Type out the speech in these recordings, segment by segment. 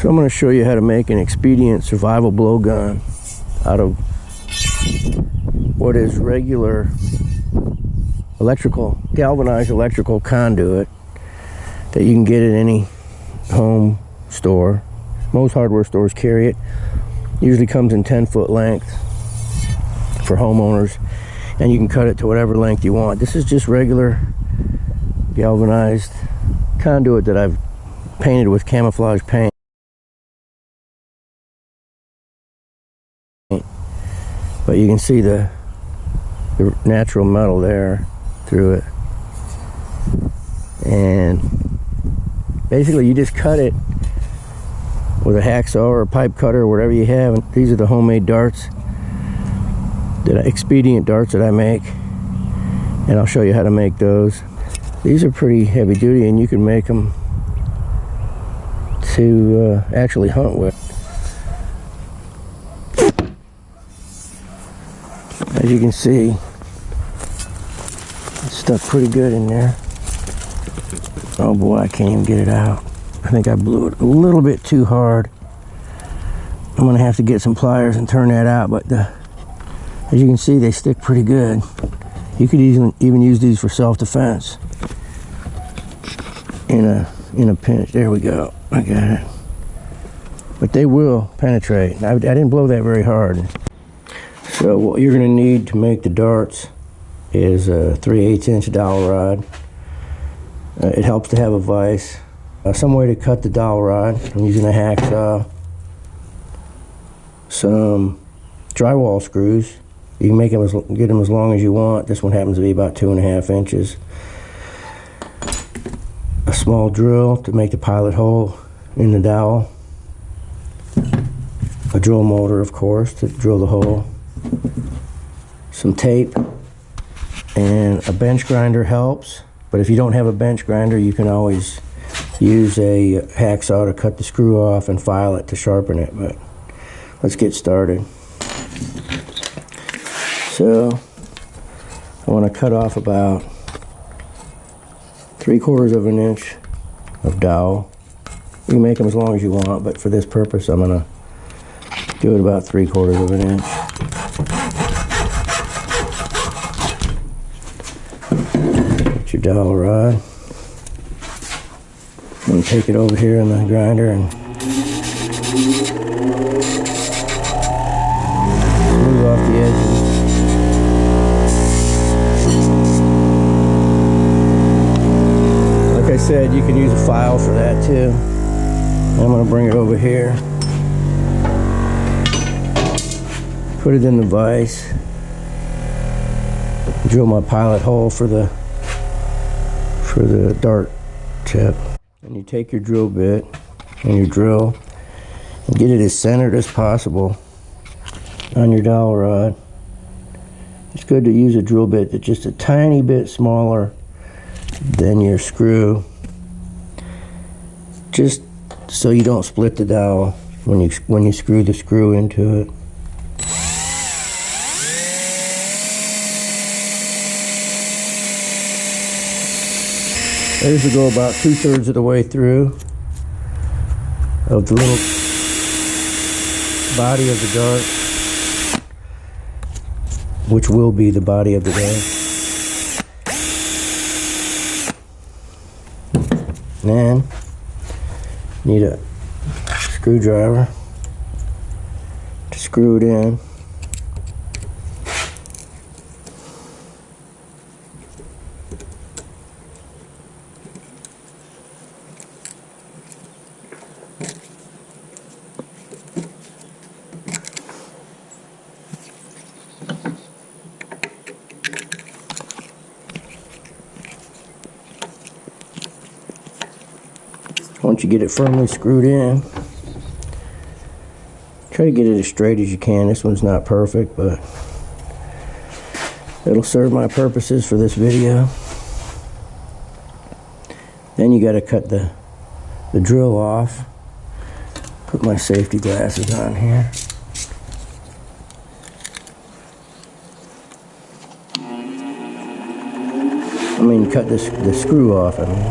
So I'm going to show you how to make an expedient survival blowgun out of what is regular galvanized electrical conduit that you can get at any home store. Most hardware stores carry it. Usually comes in 10-foot length for homeowners, and you can cut it to whatever length you want. This is just regular galvanized conduit that I've painted with camouflage paint. But you can see the natural metal there through it. And basically you just cut it with a hacksaw or a pipe cutter or whatever you have. And these are the homemade darts, expedient darts that I make, and I'll show you how to make those. These are pretty heavy duty, and you can make them to actually hunt with. As you can see, it's stuck pretty good in there. Oh boy, I can't even get it out. I think I blew it a little bit too hard. I'm gonna have to get some pliers and turn that out, but as you can see, they stick pretty good. You could even use these for self-defense in a pinch. There we go, I got it. But they will penetrate. I didn't blow that very hard. So what you're going to need to make the darts is a 3/8" dowel rod. It helps to have a vise. Some way to cut the dowel rod. I'm using a hacksaw. Some drywall screws. You can make them get them as long as you want. This one happens to be about 2.5 inches. A small drill to make the pilot hole in the dowel. A drill motor, of course, to drill the hole. Some tape, and a bench grinder helps, but if you don't have a bench grinder, you can always use a hacksaw to cut the screw off and file it to sharpen it. But let's get started. So I want to cut off about 3/4 of an inch of dowel. You can make them as long as you want, but for this purpose I'm going to do it about 3/4 of an inch. Get your dowel rod. I'm going to take it over here in the grinder and smooth off the edges. Like I said, you can use a file for that too. I'm going to bring it over here. Put it in the vise. Drill my pilot hole for the dart tip. And you take your drill bit and your drill and get it as centered as possible on your dowel rod. It's good to use a drill bit that's just a tiny bit smaller than your screw, just so you don't split the dowel when you screw the screw into it. I usually go about 2/3 of the way through of the little body of the dart, which will be the body of the dart. Then need a screwdriver to screw it in. Once you get it firmly screwed in, try to get it as straight as you can. This one's not perfect, but it'll serve my purposes for this video. Then you got to cut the drill off. Put my safety glasses on here. I mean, cut the screw off. I mean.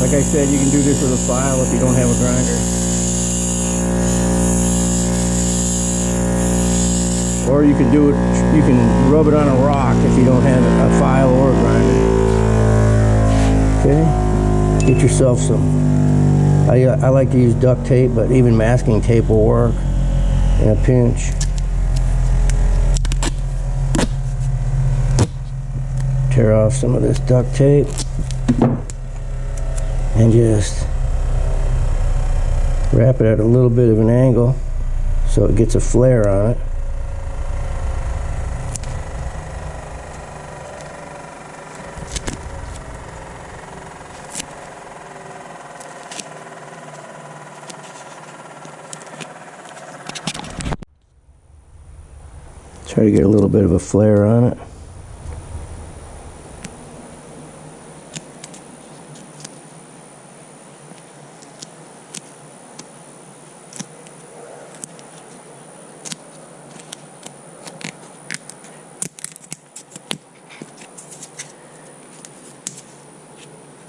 Like I said, you can do this with a file if you don't have a grinder. Or you can do it, you can rub it on a rock if you don't have a file or a grinder. Okay, get yourself some. I like to use duct tape, but even masking tape will work in a pinch. Tear off some of this duct tape and just wrap it at a little bit of an angle so it gets a flare on it. Try to get a little bit of a flare on it.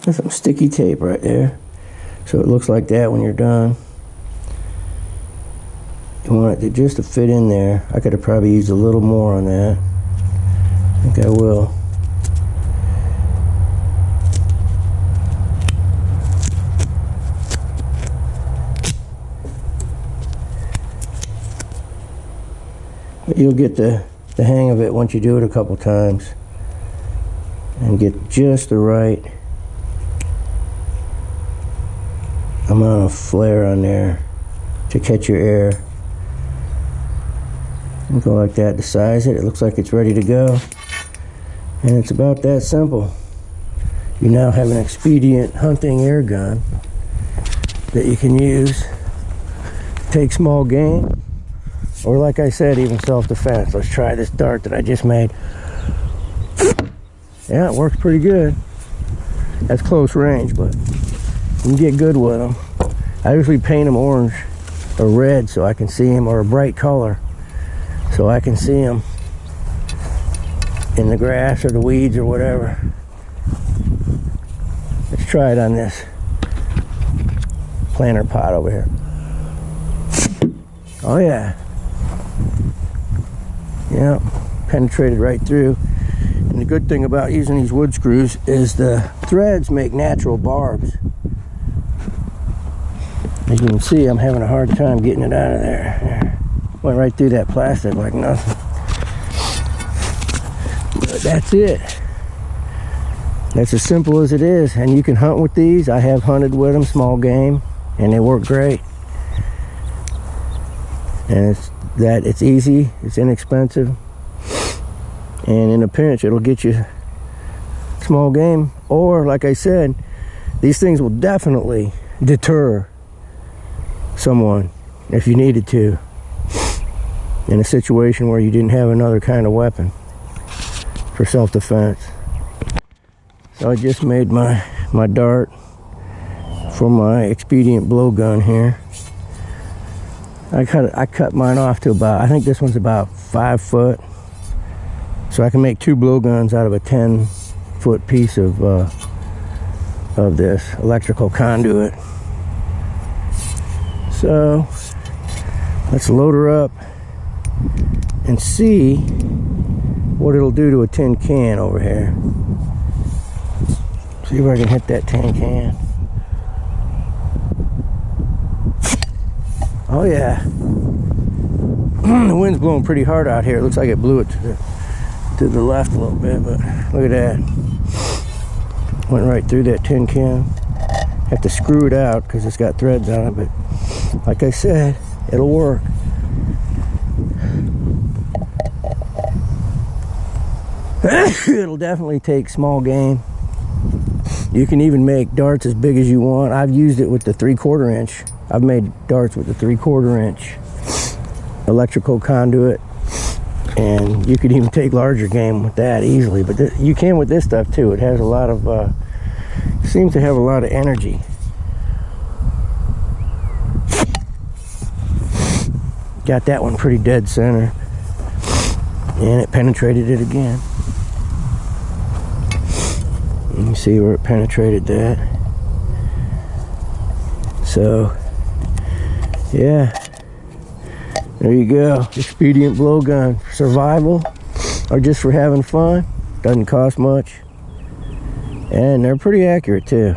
There's some sticky tape right there, so it looks like that when you're done. You want it just to fit in there. I could have probably used a little more on that. I think I will. But you'll get the hang of it once you do it a couple times and get just the right amount of flare on there to catch your air. And go like that to size it. It looks like it's ready to go. And it's about that simple. You now have an expedient hunting air gun that you can use to take small game, or like I said, even self-defense. Let's try this dart that I just made. Yeah, it works pretty good. That's close range, but you can get good with them. I usually paint them orange or red so I can see them, or a bright color so I can see them in the grass or the weeds or whatever. Let's try it on this planter pot over here. Oh yeah. Yeah, penetrated right through. And the good thing about using these wood screws is the threads make natural barbs. As you can see, I'm having a hard time getting it out of there. Went right through that plastic like nothing. But that's it. That's as simple as it is. And you can hunt with these. I have hunted with them, small game, and they work great. And it's easy, it's inexpensive, and in a pinch it'll get you small game. Or like I said, these things will definitely deter someone if you needed to, in a situation where you didn't have another kind of weapon for self-defense. So I just made my dart for my expedient blowgun here. I cut mine off to about, I think this one's about 5 foot, so I can make 2 blowguns out of a 10-foot piece of this electrical conduit. So let's load her up and see what it'll do to a tin can over here. See if I can hit that tin can. Oh yeah. The wind's blowing pretty hard out here. It looks like it blew it to the left a little bit, but look at that. Went right through that tin can. Have to screw it out because it's got threads on it, but like I said, it'll work. It'll definitely take small game. You can even make darts as big as you want. I've used it with the 3/4 inch. I've made darts with the 3/4 inch electrical conduit, and you could even take larger game with that easily. But you can with this stuff too. It has a lot of, seems to have a lot of energy. Got that one pretty dead center, and it penetrated it again. You can see where it penetrated that. So yeah, there you go. Expedient blowgun. Survival or just for having fun. Doesn't cost much. And they're pretty accurate too.